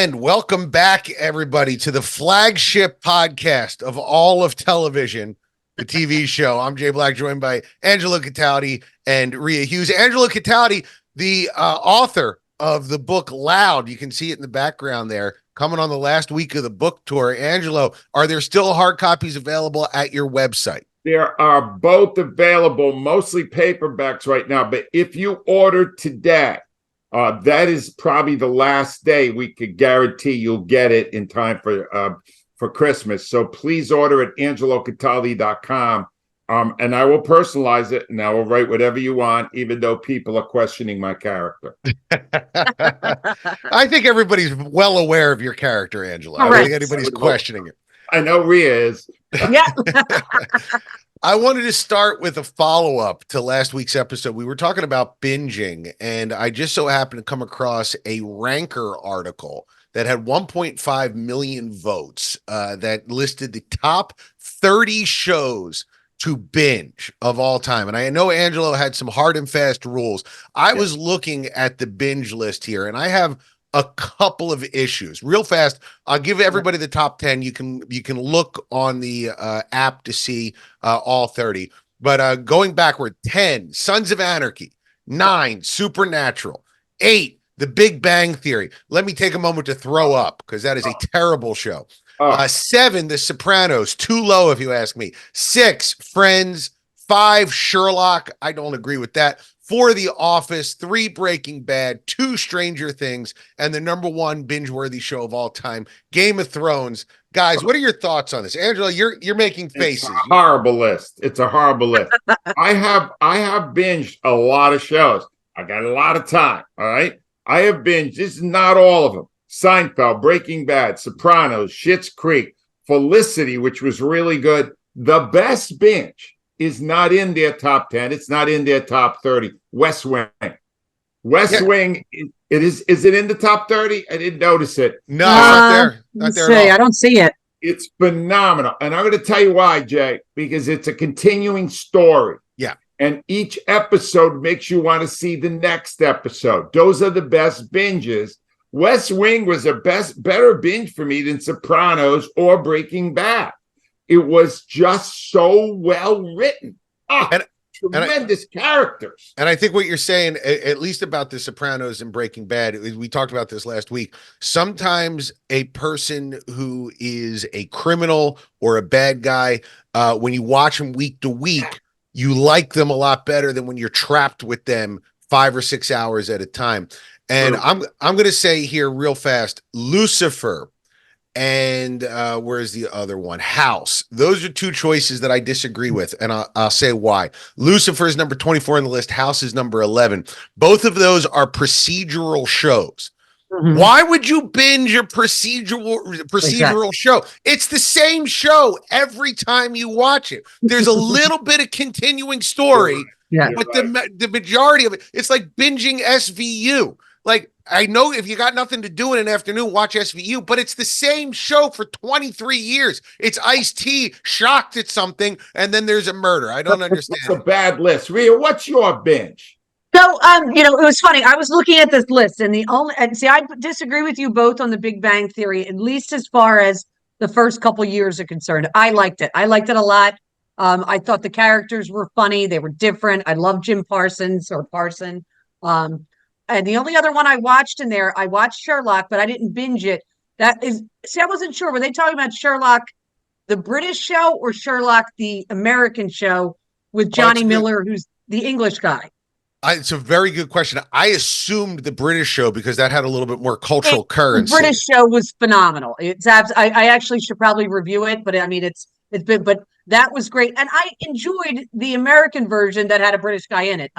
And welcome back, everybody, to the flagship podcast of all of television, the TV show. I'm Jay Black, joined by Angelo Cataldi and Rhea Hughes. Angelo Cataldi, the author of the book Loud. You can see it in the background there, coming on the last week of the book tour. Angelo, are there still hard copies available at your website? There are both available, mostly paperbacks right now. But if you order today, that is probably the last day we could guarantee you'll get it in time for Christmas. So please order at angelocataldi.com, and I will personalize it, and I will write whatever you want, even though people are questioning my character. I think everybody's well aware of your character, Angelo. I don't think anybody's questioning it. I know Rhea is. Yeah. I wanted to start with a follow-up to last week's episode. We were talking about binging, and I just so happened to come across a Ranker article that had 1.5 million votes that listed the top 30 shows to binge of all time. And I know Angelo had some hard and fast rules. I was looking at the binge list here, and I have a couple of issues. Real fast, I'll give everybody the top 10. You can look on the app to see all 30. But going backward, 10, Sons of Anarchy. 9, Supernatural. 8, The Big Bang Theory. Let me take a moment to throw up because that is a terrible show. 7, The Sopranos. Too low, if you ask me. 6, Friends. 5, Sherlock. I don't agree with that. 4, The Office. 3, Breaking Bad. 2, Stranger Things. And the number 1 binge-worthy show of all time, Game of Thrones. Guys, what are your thoughts on this? Angela, you're making faces. It's a horrible list. It's a horrible list. I have binged a lot of shows. I got a lot of time, all right? I have binged, this is not all of them. Seinfeld, Breaking Bad, Sopranos, Schitt's Creek, Felicity, which was really good. The best binge is not in their top 10. It's not in their top 30. West Wing. Wing, is it in the top 30? I didn't notice it. No, it's not there. Not there at all. I don't see it. It's phenomenal. And I'm going to tell you why, Jay, because it's a continuing story. Yeah. And each episode makes you want to see the next episode. Those are the best binges. West Wing was a better binge for me than Sopranos or Breaking Bad. It was just so well written. Tremendous characters. And I think what you're saying, at least about the Sopranos and Breaking Bad, we talked about this last week. Sometimes a person who is a criminal or a bad guy, when you watch them week to week, you like them a lot better than when you're trapped with them 5 or 6 hours at a time. And I'm going to say here real fast, Lucifer and where's the other one? House. Those are 2 choices that I disagree with, and I'll say why. Lucifer is number 24 on the list. House is number 11. Both of those are procedural shows. Mm-hmm. Why would you binge a procedural show? It's the same show every time you watch it. There's a little bit of continuing story, but the majority of it, it's like binging SVU. Like, I know if you got nothing to do in an afternoon, watch SVU, but it's the same show for 23 years. It's Ice-T shocked at something, and then there's a murder. I don't understand. It's a bad list. Rhea, what's your binge? So, it was funny. I was looking at this list, and I disagree with you both on the Big Bang Theory, at least as far as the first couple years are concerned. I liked it. I liked it a lot. I thought the characters were funny. They were different. I love Jim Parson. And the only other one I watched in there, I watched Sherlock, but I didn't binge it. I wasn't sure. Were they talking about Sherlock, the British show, or Sherlock, the American show with Johnny Miller, who's the English guy? It's a very good question. I assumed the British show because that had a little bit more cultural currency. The British show was phenomenal. I actually should probably review it, but I mean, but that was great. And I enjoyed the American version that had a British guy in it.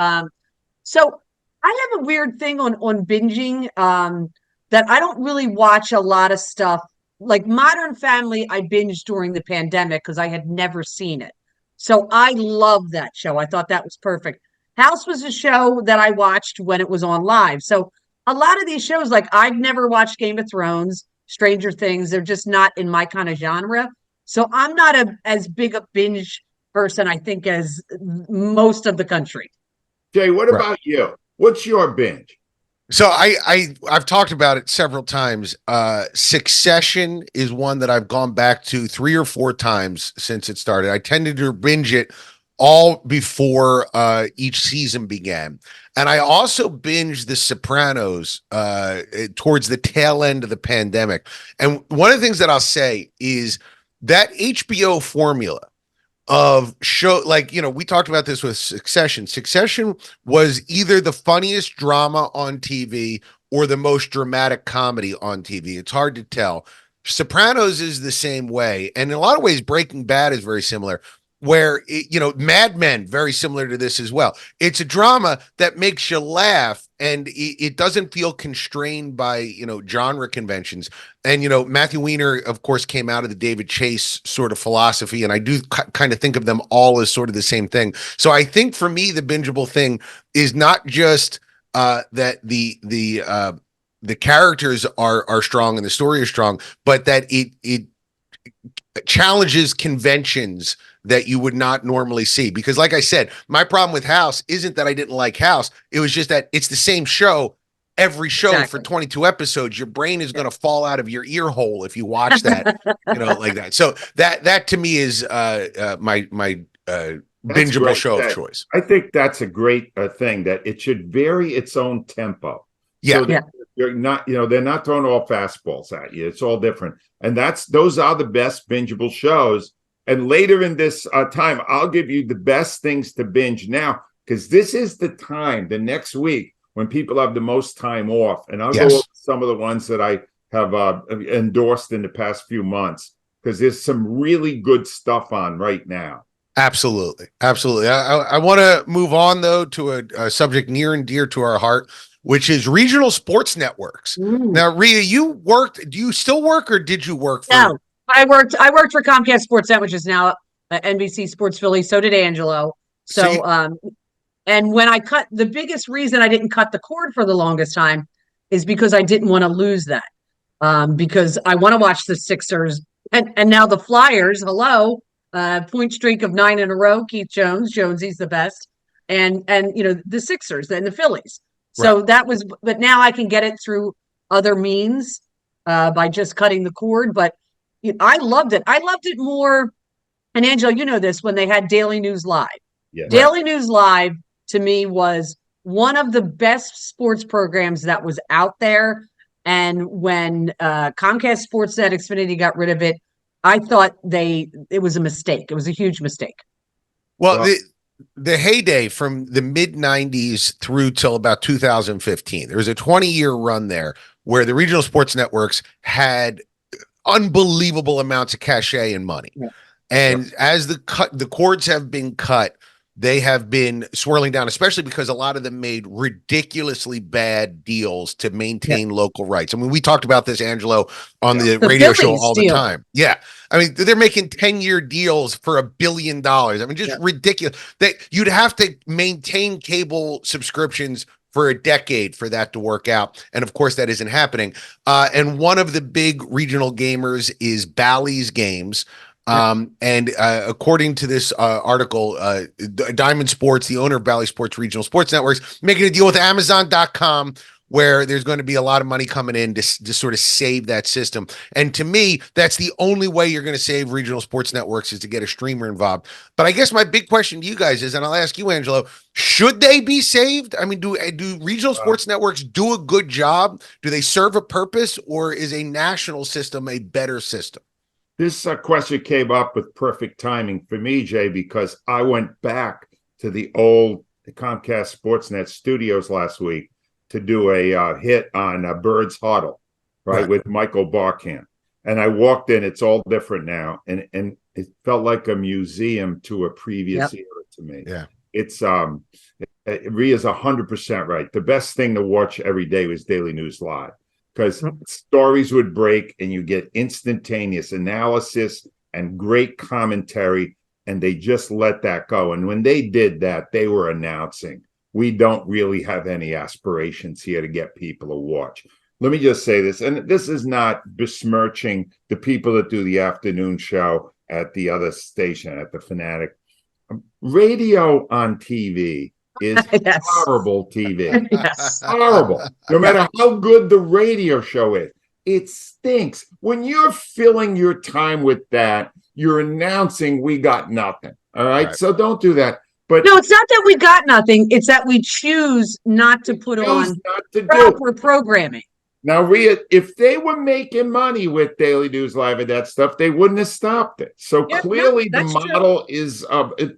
So I have a weird thing on binging that I don't really watch a lot of stuff. Like Modern Family, I binged during the pandemic because I had never seen it. So I love that show. I thought that was perfect. House was a show that I watched when it was on live. So a lot of these shows, like I've never watched Game of Thrones, Stranger Things, they're just not in my kind of genre. So I'm not as big a binge person, I think, as most of the country. Jay, what about you? What's your binge? So I've talked about it several times. Succession is one that I've gone back to 3 or 4 times since it started. I tended to binge it all before each season began. And I also binged The Sopranos towards the tail end of the pandemic. And one of the things that I'll say is that HBO formula of show, like, we talked about this with Succession was either the funniest drama on TV or the most dramatic comedy on TV. It's hard to tell. Sopranos is the same way, and in a lot of ways Breaking Bad is very similar, where Mad Men, very similar to this as well. It's a drama that makes you laugh, and it doesn't feel constrained by genre conventions. And Matthew Weiner, of course, came out of the David Chase sort of philosophy, and I do kind of think of them all as sort of the same thing. So I think for me, the bingeable thing is not just that the characters are strong and the story is strong, but that it challenges conventions that you would not normally see. Because like I said, my problem with House isn't that I didn't like House. It was just that it's the same show every show for 22 episodes. Your brain is going to fall out of your ear hole if you watch that, like that. So that to me is my bingeable show of choice. I think that's a great thing, that it should vary its own tempo. Yeah. So you're not, they're not throwing all fastballs at you. It's all different. And those are the best bingeable shows. And later in this time, I'll give you the best things to binge now, because this is the time, the next week, when people have the most time off. And I'll go over some of the ones that I have endorsed in the past few months, because there's some really good stuff on right now. Absolutely. Absolutely. I want to move on, though, to a subject near and dear to our heart, which is regional sports networks. Now, Rhea, do you still work, or did you work? No, I worked for Comcast Sportsnet, which is now NBC Sports Philly. So did Angelo. And when I the biggest reason I didn't cut the cord for the longest time is because I didn't want to lose that. Because I want to watch the Sixers and now the Flyers. Hello, point streak of 9 in a row. Keith Jonesy's the best, and the Sixers and the Phillies. So that was, but now I can get it through other means by just cutting the cord. But I loved it. I loved it more. And Angelo, you know this, when they had Daily News Live. Yeah, Daily News Live to me was one of the best sports programs that was out there. And when Comcast Sportsnet Xfinity got rid of it, I thought it was a mistake. It was a huge mistake. Well, the heyday from the mid 90s through till about 2015, there was a 20-year run there where the regional sports networks had unbelievable amounts of cachet and money. Yeah. And as the cords have been cut, they have been swirling down, especially because a lot of them made ridiculously bad deals to maintain local rights. I mean, we talked about this, Angelo, on the radio show all the time. Yeah. I mean, they're making 10-year deals for $1 billion. I mean, just ridiculous. That you'd have to maintain cable subscriptions for a decade for that to work out. And of course, that isn't happening. And one of the big regional gamers is Bally's Games. And according to this article, Diamond Sports, the owner of Bally Sports Regional Sports Networks, making a deal with Amazon.com, where there's going to be a lot of money coming in to sort of save that system. And to me, that's the only way you're going to save regional sports networks, is to get a streamer involved. But I guess my big question to you guys is, and I'll ask you, Angelo, should they be saved? I mean, do regional sports networks do a good job? Do they serve a purpose, or is a national system a better system? This question came up with perfect timing for me, Jay, because I went back to the old Comcast Sportsnet studios last week to do a hit on Birds Huddle, right, with Michael Barkan. And I walked in, it's all different now, and it felt like a museum to a previous era to me. Yeah. It's Rhea's 100% right. The best thing to watch every day was Daily News Live, because stories would break and you get instantaneous analysis and great commentary, and they just let that go. And when they did that, they were announcing, we don't really have any aspirations here to get people to watch. Let me just say this, and this is not besmirching the people that do the afternoon show at the other station, at the Fanatic. Radio on TV is Yes. horrible TV. Yes. Horrible. No matter how good the radio show is, it stinks. When you're filling your time with that, you're announcing we got nothing. All right. Right. So don't do that. But No, it's not that we got nothing. It's that we choose not to put on not to do. proper programming. Now, Rhea, if they were making money with Daily News Live and that stuff, they wouldn't have stopped it. So Yeah, no, clearly the that's true. model is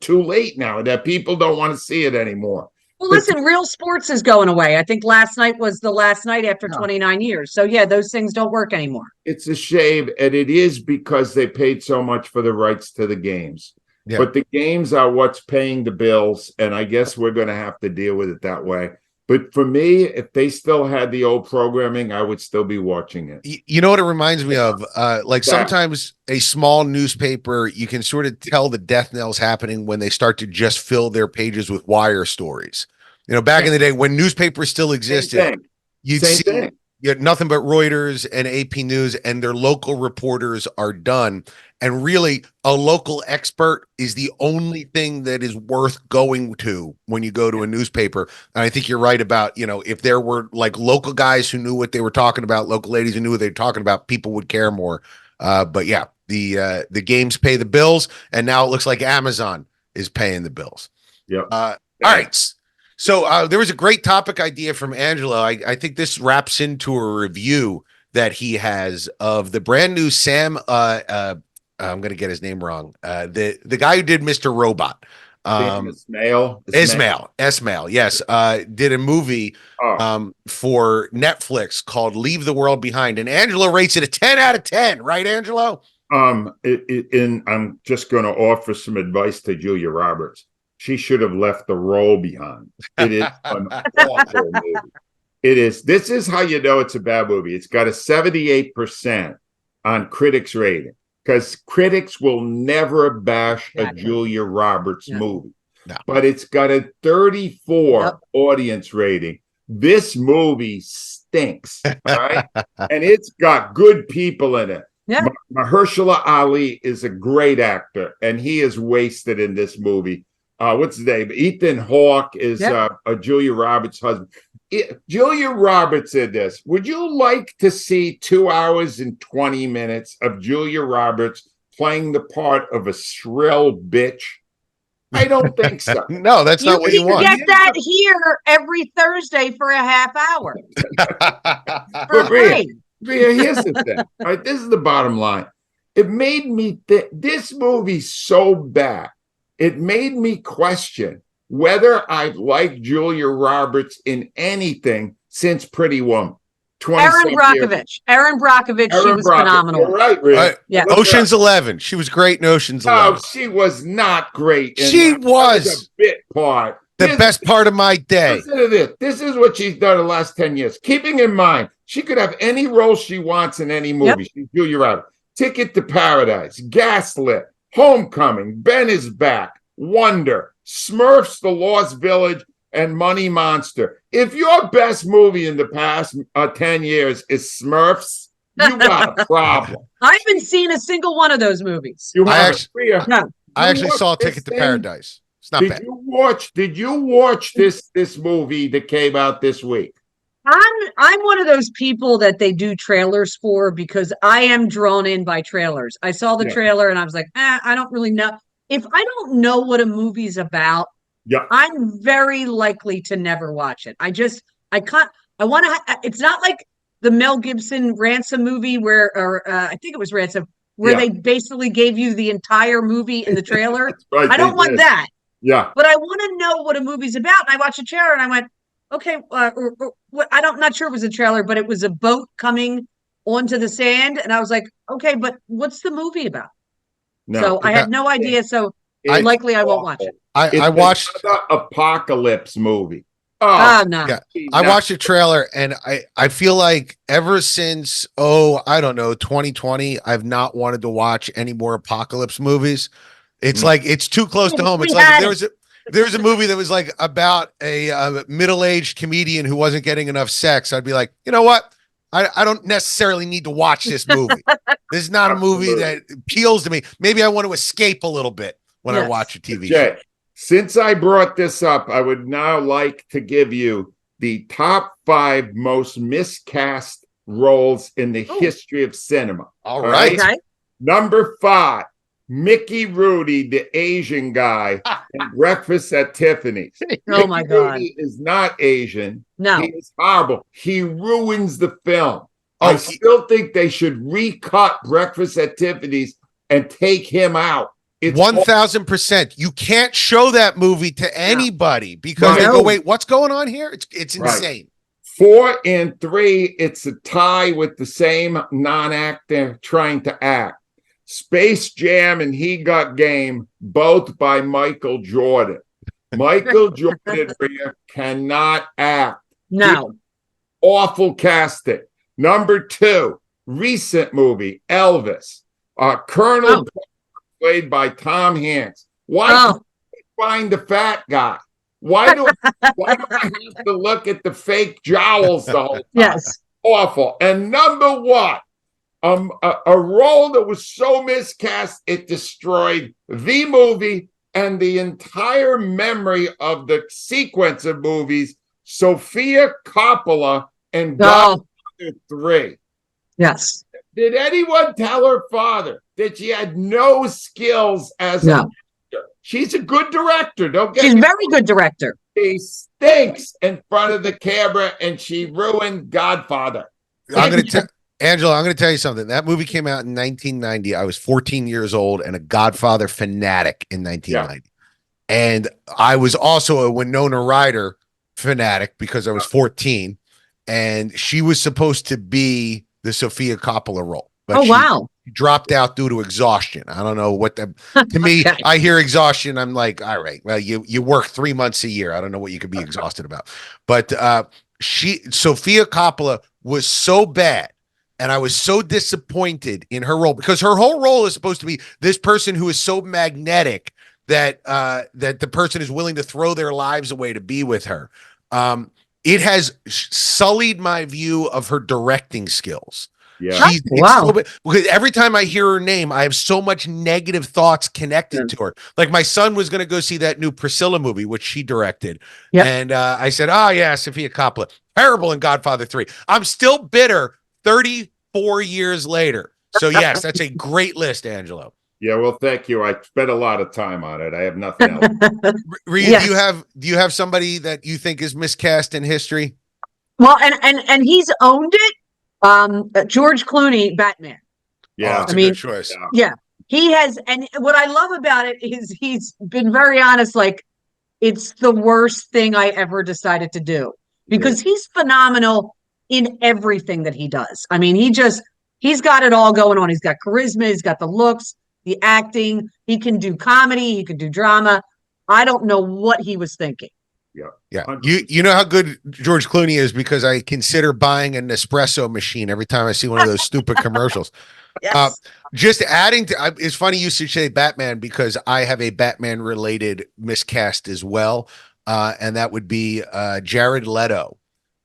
too late now, that people don't want to see it anymore. Well, listen, real sports is going away. I think last night was the last night after 29 years. So, yeah, those things don't work anymore. It's a shame, and it is because they paid so much for the rights to the games. Yeah. But the games are what's paying the bills, and I guess we're going to have to deal with it that way. But for me, if they still had the old programming, I would still be watching it. You know what it reminds me of? Like sometimes a small newspaper, you can sort of tell the death knell's happening when they start to just fill their pages with wire stories. You know, back in the day when newspapers still existed, you'd see you had nothing but Reuters and AP News, and their local reporters are done. And really, a local expert is the only thing that is worth going to when you go to a newspaper. And I think you're right about, you know, if there were like local guys who knew what they were talking about, local ladies who knew what they were talking about, people would care more. But yeah, the games pay the bills, and now it looks like Amazon is paying the bills. Yep. All right. So there was a great topic idea from Angelo. I think this wraps into a review that he has of the brand new Sam. I'm going to get his name wrong. The guy who did Mr. Robot. Esmail. Yes. Did a movie for Netflix called Leave the World Behind. And Angelo rates it a 10 out of 10. Right, Angelo? I'm just going to offer some advice to Julia Roberts. She should have left the role behind. It is an awful movie. It is. This is how you know it's a bad movie. It's got a 78% on critics' rating, because critics will never bash a Julia Roberts movie. No. But it's got a 34 audience rating. This movie stinks, all right? And it's got good people in it. Yeah. Mahershala Ali is a great actor, and he is wasted in this movie. What's his name? Ethan Hawke is a Julia Roberts' husband. Julia Roberts in this. Would you like to see 2 hours and 20 minutes of Julia Roberts playing the part of a shrill bitch? I don't think so. No, that's not what you want. You get that here every Thursday for a half hour. For free. Rhea, here's the thing. All right, this is the bottom line. It made me think this movie's so bad. It made me question whether I like Julia Roberts in anything since Pretty Woman. Erin Brockovich. She was phenomenal. You're right, Rhea. Yeah. Ocean's 11. She was great in Ocean's 11. No, she was not great. She was a bit part. The best part of my day. Listen to this. This is what she's done the last 10 years. Keeping in mind, she could have any role she wants in any movie. She's Julia Roberts. Ticket to Paradise, Gaslit, Homecoming, Ben is Back, Wonder, Smurfs, The Lost Village, and Money Monster. If your best movie in the past 10 years is Smurfs, you got a problem. I haven't seen a single one of those movies. I actually saw Ticket to Paradise. It's not bad. Did you watch this movie that came out this week? I'm one of those people that they do trailers for because I am drawn in by trailers. I saw the trailer and I was like, I don't really know. If I don't know what a movie's about, I'm very likely to never watch it. It's not like the Mel Gibson Ransom movie where I think it was Ransom, where they basically gave you the entire movie in the trailer. Right, I don't want that. Yeah. But I want to know what a movie's about. And I watched a trailer and I went, okay, I'm not sure it was a trailer, but it was a boat coming onto the sand. And I was like, okay, but what's the movie about? No, so I had no idea. So likely I won't watch it. I watched the apocalypse movie. Oh, no. Yeah. I watched the trailer and I feel like ever since, I don't know, 2020, I've not wanted to watch any more apocalypse movies. It's like, it's too close to home. It's like there's a movie that was like about a middle-aged comedian who wasn't getting enough sex. I'd be like, you know what? I don't necessarily need to watch this movie. This is not a movie that appeals to me. Maybe I want to escape a little bit when I watch a TV show. Since I brought this up, I would now like to give you the top 5 most miscast roles in the history of cinema. All right. Okay. Number 5, Mickey Rooney, the Asian guy in Breakfast at Tiffany's. Oh my God. Rooney is not Asian. No. He is horrible. He ruins the film. Oh, I still think they should recut Breakfast at Tiffany's and take him out. It's 1,000%. You can't show that movie to anybody because they go, wait, what's going on here? It's insane. 4 and 3, it's a tie with the same non-actor trying to act. Space Jam and He Got Game, both by Michael Jordan. Michael Jordan cannot act. No. Awful casting. Number 2, recent movie, Elvis. Colonel played by Tom Hanks. Why find the fat guy? Why do I have to look at the fake jowls the whole time? Yes. Awful. And number 1, a role that was so miscast it destroyed the movie and the entire memory of the sequence of movies. Sofia Coppola and Godfather 3. Yes. Did anyone tell her father that she had no skills as an actor? She's a good director. She's a very good director. She stinks in front of the camera, and she ruined Godfather. Angelo, I'm going to tell you something. That movie came out in 1990. I was 14 years old and a Godfather fanatic in 1990. Yeah. And I was also a Winona Ryder fanatic because I was 14. And she was supposed to be the Sofia Coppola role. But she dropped out due to exhaustion. I don't know what to me, I hear exhaustion. I'm like, all right, well, you work 3 months a year. I don't know what you could be exhausted about. But Sofia Coppola was so bad. And I was so disappointed in her role because her whole role is supposed to be this person who is so magnetic that that the person is willing to throw their lives away to be with her. It has sullied my view of her directing skills. Yeah. Because every time I hear her name, I have so much negative thoughts connected to her. Like my son was going to go see that new Priscilla movie, which she directed. Yep. And I said, oh yeah, Sofia Coppola, terrible in Godfather 3. I'm still bitter 34 years later. So yes, that's a great list, Angelo. Yeah, well, thank you. I spent a lot of time on it. I have nothing else. Rhea, do you have somebody that you think is miscast in history? Well, and he's owned it. George Clooney, Batman. Yeah, that's a good choice. Yeah, he has. And what I love about it is he's been very honest. Like, it's the worst thing I ever decided to do because he's phenomenal in everything that he does. I mean, he's got it all going on. He's got charisma. He's got the looks, the acting. He can do comedy. He can do drama. I don't know what he was thinking. Yeah. You know how good George Clooney is because I consider buying an Nespresso machine every time I see one of those stupid commercials. Yes. Just adding to, it's funny you should say Batman because I have a Batman related miscast as well. And that would be Jared Leto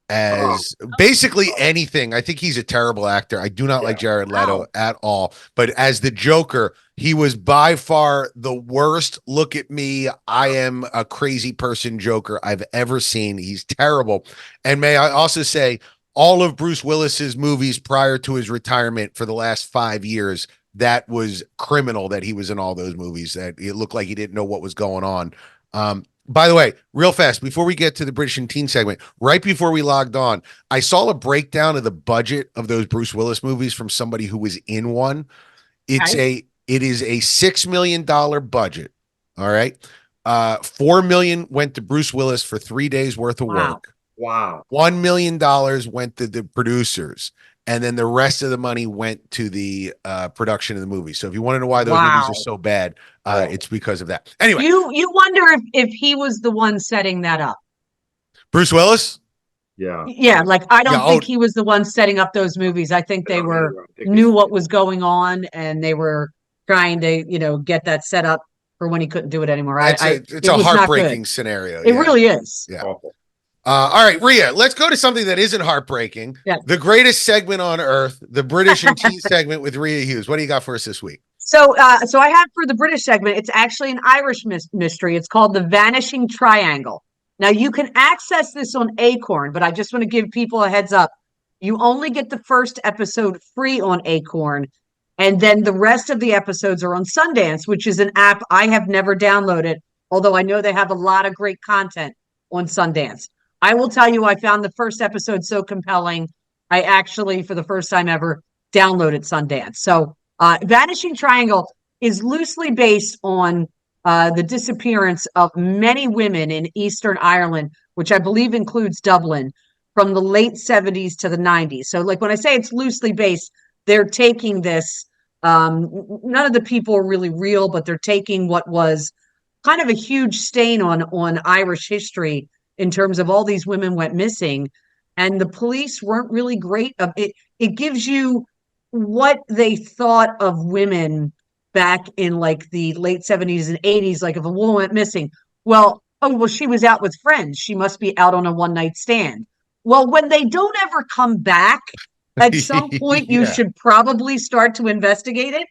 as basically anything. I think he's a terrible actor. I do not like Jared Leto at all, but as the Joker, he was by far the worst look at me, I am a crazy person Joker I've ever seen. He's terrible. And may I also say all of Bruce Willis's movies prior to his retirement for the last 5 years, that was criminal that he was in all those movies, that it looked like he didn't know what was going on. By the way, real fast, before we get to the British and Teen segment, right before we logged on, I saw a breakdown of the budget of those Bruce Willis movies from somebody who was in one. It is a $6 million budget. All right. $4 million went to Bruce Willis for 3 days worth of work. Wow. $1 million went to the producers. And then the rest of the money went to the production of the movie. So if you want to know why those movies are so bad, it's because of that. Anyway, you wonder if he was the one setting that up. Bruce Willis? Yeah. Like I don't think he was the one setting up those movies. I think they knew what was going on and they were trying to, get that set up for when he couldn't do it anymore. It's a heartbreaking scenario. It really is. Yeah. Awful. All right, Rhea, let's go to something that isn't heartbreaking. Yeah. The greatest segment on earth, the British and Teen segment with Rhea Hughes. What do you got for us this week? So, so I have for the British segment, it's actually an Irish mystery. It's called The Vanishing Triangle. Now, you can access this on Acorn, but I just want to give people a heads up. You only get the first episode free on Acorn, and then the rest of the episodes are on Sundance, which is an app I have never downloaded, although I know they have a lot of great content on Sundance. I will tell you, I found the first episode so compelling, I actually, for the first time ever, downloaded Sundance. So, Vanishing Triangle is loosely based on the disappearance of many women in Eastern Ireland, which I believe includes Dublin, from the late 70s to the 90s. So, like when I say it's loosely based, they're taking this. None of the people are really real, but they're taking what was kind of a huge stain on Irish history in terms of all these women went missing, and the police weren't really great. It gives you what they thought of women back in like the late 70s and 80s. Like if a woman went missing, well, she was out with friends. She must be out on a one night stand. Well, when they don't ever come back, at some point you Yeah. should probably start to investigate it.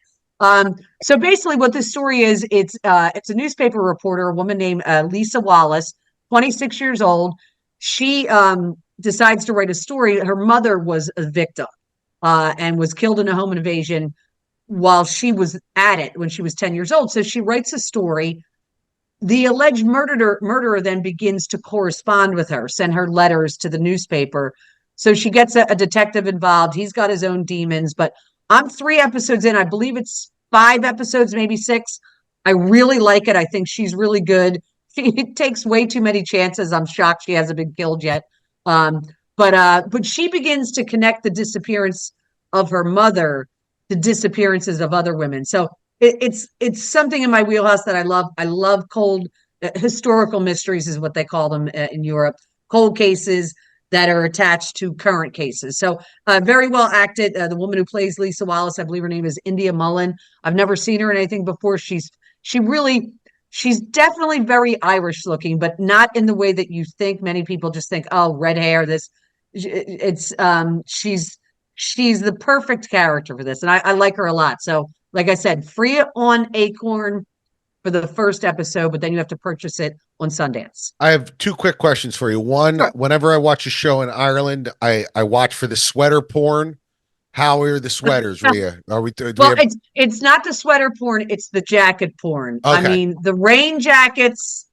So basically what this story is, it's a newspaper reporter, a woman named Lisa Wallace, 26 years old. She decides to write a story. Her mother was a victim and was killed in a home invasion while she was at it when she was 10 years old. So she writes a story. The alleged murderer then begins to correspond with her, send her letters to the newspaper. So she gets a detective involved. He's got his own demons, but I'm 3 episodes in. I believe it's 5 episodes, maybe 6. I really like it. I think she's really good. She takes way too many chances. I'm shocked she hasn't been killed yet. But she begins to connect the disappearance of her mother to disappearances of other women. So it's something in my wheelhouse that I love. I love cold historical mysteries, is what they call them in Europe. Cold cases that are attached to current cases. So very well acted. The woman who plays Lisa Wallace, I believe her name is India Mullen. I've never seen her in anything before. She's definitely very Irish looking, but not in the way that you think. Many people just think, oh, red hair. She's the perfect character for this, and I like her a lot. So, like I said, free on Acorn for the first episode, but then you have to purchase it on Sundance. I have 2 quick questions for you. One, Sure. whenever I watch a show in Ireland, I watch for the sweater porn. How are the sweaters, Rhea? Are we? Well, it's not the sweater porn; it's the jacket porn. I Okay. mean, the rain jackets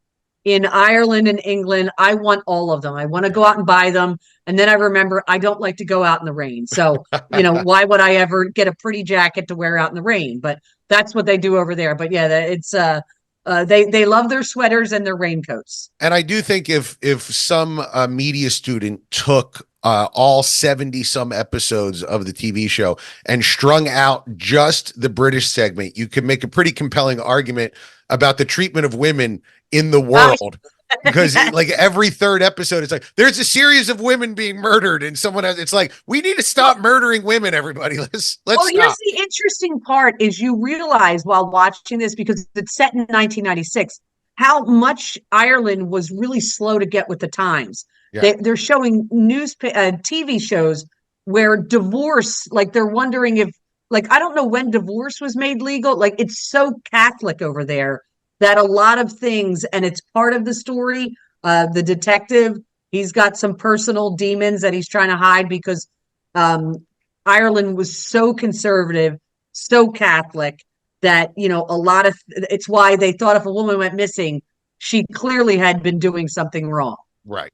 in Ireland and England. I want all of them. I want to go out and buy them, and then I remember I don't like to go out in the rain. So why would I ever get a pretty jacket to wear out in the rain? But that's what they do over there. But yeah, it's they love their sweaters and their raincoats. And I do think if some media student took all 70 some episodes of the TV show and strung out just the British segment, you could make a pretty compelling argument about the treatment of women in the world. Because like every third episode, it's like there's a series of women being murdered, and it's like we need to stop murdering women. Everybody, let's Well, stop. here's the interesting part: is you realize while watching this, because it's set in 1996, how much Ireland was really slow to get with the times. Yeah. They're showing TV shows where divorce, like they're wondering if, like, I don't know when divorce was made legal. Like it's so Catholic over there that a lot of things, and it's part of the story. The detective, he's got some personal demons that he's trying to hide because Ireland was so conservative, so Catholic that, a lot of it's why they thought if a woman went missing, she clearly had been doing something wrong. Right.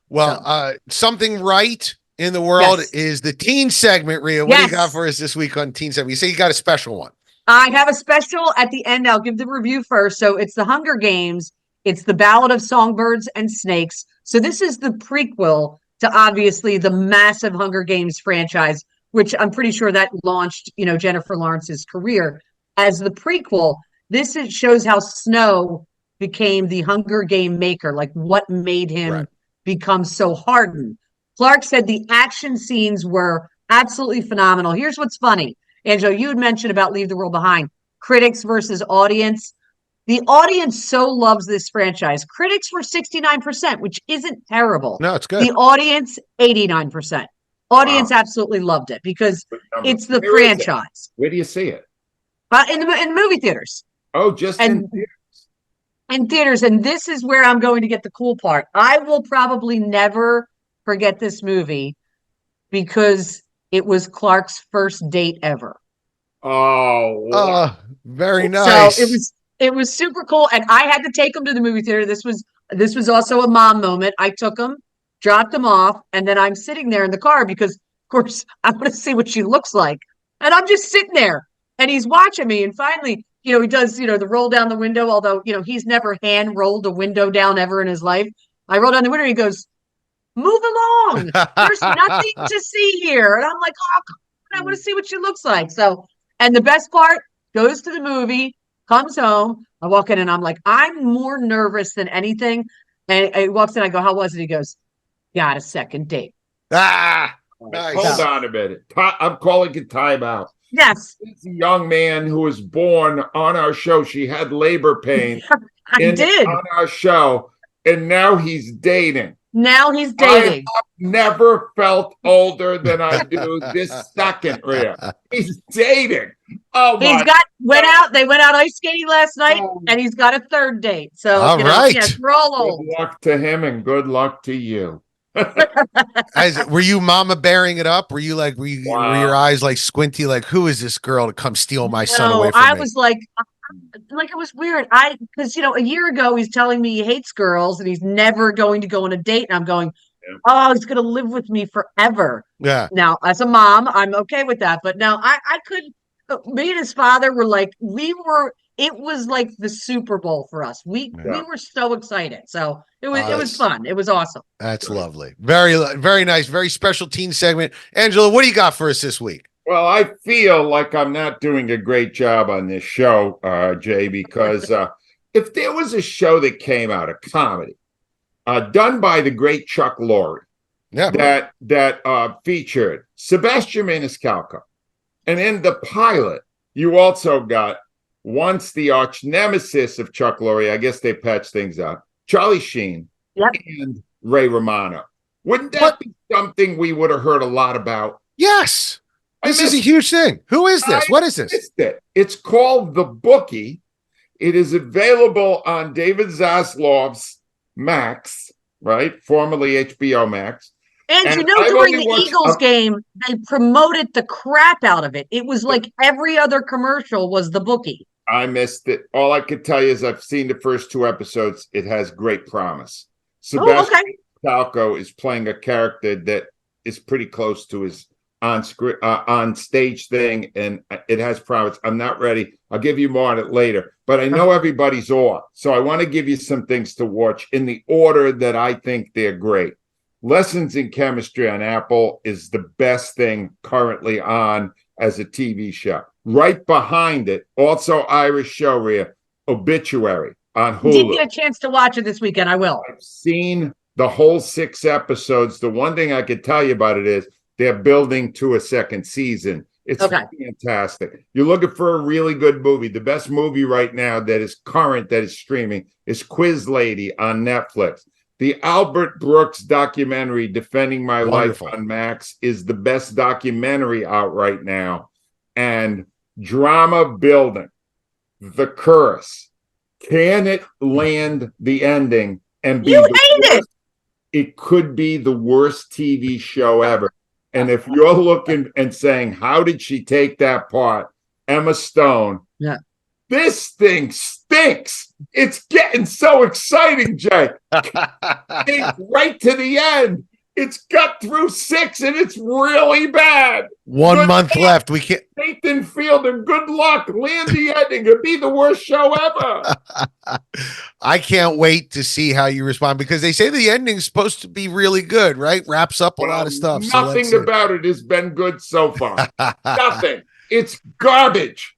Well, something right in the world is the teen segment, Rhea. What do you got for us this week on teen segment? You say you got a special one. I have a special at the end. I'll give the review first. So it's the Hunger Games. It's the Ballad of Songbirds and Snakes. So this is the prequel to obviously the massive Hunger Games franchise, which I'm pretty sure that launched, Jennifer Lawrence's career. As the prequel, shows how Snow became the Hunger Game maker, like what made him become so hardened. Clark said the action scenes were absolutely phenomenal. Here's what's funny. Angelo, you had mentioned about Leave the World Behind. Critics versus audience. The audience so loves this franchise. Critics were 69%, which isn't terrible. No, it's good. The audience, 89%. Audience absolutely loved it because it's the franchise. Where do you see it? in the movie theaters. Oh, just And in theaters. And this is where I'm going to get the cool part. I will probably never forget this movie because it was Clark's first date ever. Oh, wow. Very So nice. it was super cool. And I had to take him to the movie theater. This was also a mom moment. I took him, dropped him off, and then I'm sitting there in the car because, of course, I want to see what she looks like. And I'm just sitting there and he's watching me. And finally, he does, the roll down the window, although, he's never hand rolled a window down ever in his life. I roll down the window and he goes, "Move along. There's nothing to see here." And I'm like, "Oh, come on, I want to see what she looks like." So, and the best part, goes to the movie, comes home. I walk in and I'm like, I'm more nervous than anything. And he walks in, I go, "How was it?" He goes, "Got a second date." Nice. Hold on a minute. I'm calling it timeout. Yes. This young man who was born on our show, she had labor pain I did. on our show, and now he's dating. Now he's dating. I have never felt older than I do this second, Rhea. He's dating. Oh my! They went out ice skating last night, and he's got a third date. So, All right. yes, we're all old. Good luck to him and good luck to you. Were you mama bearing it up? Were you like, were your eyes like squinty, like, who is this girl to come steal my son away from me? I was like it was weird. Because a year ago he's telling me he hates girls and he's never going to go on a date, and I'm going, oh, he's going to live with me forever. Yeah. Now, as a mom, I'm okay with that, but now I could. Me and his father were like, it was like the Super Bowl for us. We were so excited. So it was fun. It was awesome. That's lovely. Very, very nice. Very special teen segment. Angelo, what do you got for us this week? Well, I feel like I'm not doing a great job on this show, Jay, because if there was a show that came out, a comedy, done by the great Chuck Lorre, that featured Sebastian Maniscalco, and in the pilot, you also got once the arch nemesis of Chuck Lorre, I guess they patched things up, Charlie Sheen and Ray Romano. Wouldn't that be something we would have heard a lot about? Yes. This is a huge thing. Who is this? What is this? It's called The Bookie. It is available on David Zaslav's Max, right? Formerly HBO Max. And during the Eagles game, they promoted the crap out of it. It was like every other commercial was The Bookie. I missed it. All I could tell you is I've seen the first 2 episodes. It has great promise. Sebastian Falco is playing a character that is pretty close to his on stage thing, and it has promise. I'm not ready. I'll give you more on it later, but I know everybody's off, so I want to give you some things to watch in the order that I think they're great. Lessons in Chemistry on Apple is the best thing currently on as a TV show. Right behind it, also Irish show, Rhea, Obituary on Hulu. Didn't get a chance to watch it this weekend. I will. I've seen the whole 6 episodes. The one thing I could tell you about it is they're building to a second season. It's fantastic. You're looking for a really good movie. The best movie right now that is current, that is streaming, is Quiz Lady on Netflix. The Albert Brooks documentary, Defending My Life on Max, is the best documentary out right now. And Drama Building, The Curse. Can it land the ending and be it? It could be the worst TV show ever. And if you're looking and saying, how did she take that part? Emma Stone. Yeah. This thing stinks. It's getting so exciting, Jay. Right to the end. It's got through 6 and it's really bad. 1 month left. We can't. Nathan Fielder, good luck. Land the ending. It'll be the worst show ever. I can't wait to see how you respond, because they say the ending's supposed to be really good, right? Wraps up a lot of stuff. Nothing about it has been good so far. Nothing. It's garbage.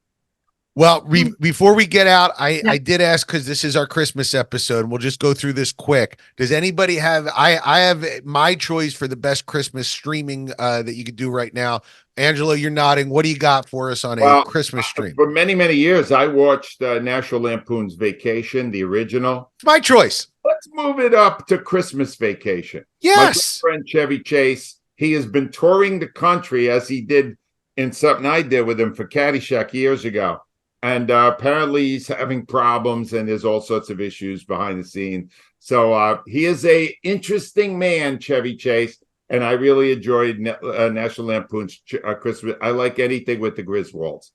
Well, before we get out, I did ask, because this is our Christmas episode, and we'll just go through this quick. Does anybody have, I have my choice for the best Christmas streaming that you could do right now. Angelo, you're nodding. What do you got for us on a Christmas stream? For many, many years, I watched National Lampoon's Vacation, the original. My choice. Let's move it up to Christmas Vacation. Yes. My friend Chevy Chase, he has been touring the country, as he did in something I did with him for Caddyshack years ago. and apparently he's having problems, and there's all sorts of issues behind the scenes. So he is a interesting man, Chevy Chase, and I really enjoyed National Lampoon's Christmas. I like anything with the Griswolds.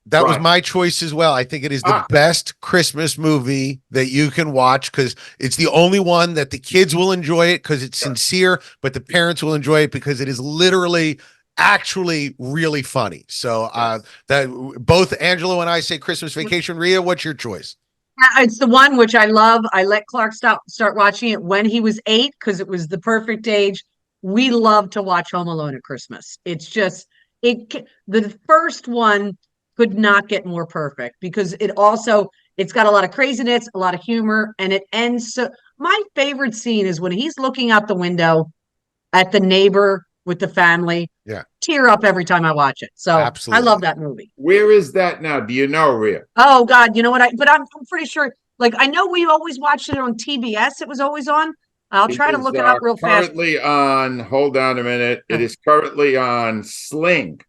That was my choice as well. I think it is the best Christmas movie that you can watch because it's the only one that the kids will enjoy it because it's sincere, but the parents will enjoy it because it is literally actually really funny. So that both Angelo and I say Christmas Vacation. Rhea, what's your choice? It's the one which I love. I let Clark start watching it when he was 8 because it was the perfect age. We love to watch Home Alone at Christmas. It's just the first one could not get more perfect because it's got a lot of craziness, a lot of humor, and it ends. So my favorite scene is when he's looking out the window at the neighbor with the family. Yeah. Tear up every time I watch it. So absolutely. I love that movie. Where is that now? Do you know, Rhea? Oh God, you know what? I'm pretty sure. Like I know we always watched it on TBS. It was always on. I'll try to look it up real fast. Currently on. Hold on a minute. It is currently on Sling.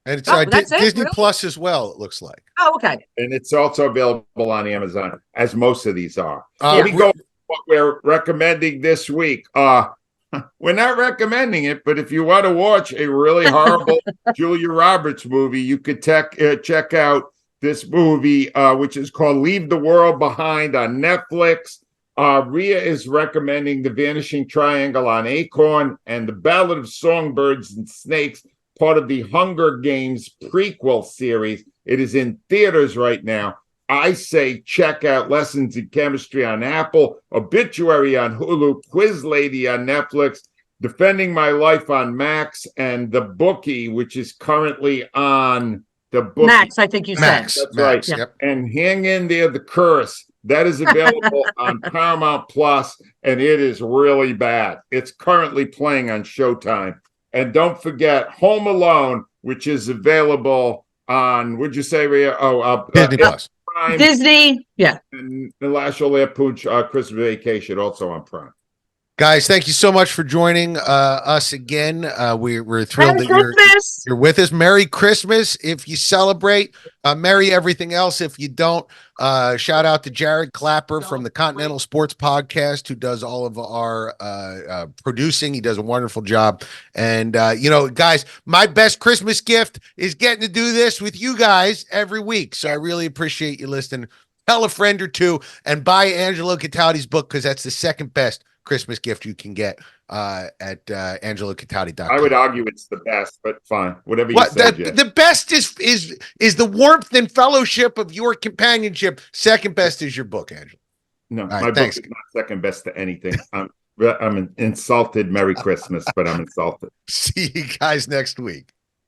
And it's Disney Plus as well, it looks like. Oh, okay. And it's also available on Amazon, as most of these are. We go what we're recommending this week. We're not recommending it, but if you want to watch a really horrible Julia Roberts movie, you could check out this movie, which is called Leave the World Behind on Netflix. Rhea is recommending The Vanishing Triangle on Acorn and The Ballad of Songbirds and Snakes, part of the Hunger Games prequel series. It is in theaters right now. I say check out Lessons in Chemistry on Apple, Obituary on Hulu, Quiz Lady on Netflix, Defending My Life on Max, and The Bookie, which is currently on the Bookie. Max, I think you said. That's right. Yep. And hang in there, The Curse. That is available on Paramount Plus, and it is really bad. It's currently playing on Showtime. And don't forget Home Alone, which is available on, would you say, Rhea? Disney Plus. Prime. Disney, yeah. And the National Lampoon Christmas Vacation, also on Prime. Guys, thank you so much for joining us again. We're thrilled Merry that you're with us. Merry Christmas if you celebrate. Merry everything else if you don't. Shout out to Jared Clapper from the Continental Sports Podcast, who does all of our producing. He does a wonderful job. And, guys, my best Christmas gift is getting to do this with you guys every week. So I really appreciate you listening. Tell a friend or two and buy Angelo Cataldi's book because that's the second best Christmas gift you can get at angelocatati.com. I would argue it's the best, but fine, whatever you say. The best is the warmth and fellowship of your companionship. Second best is your book, Angelo. No, my book is not second best to anything. I'm insulted. Merry Christmas, but I'm insulted. See you guys next week.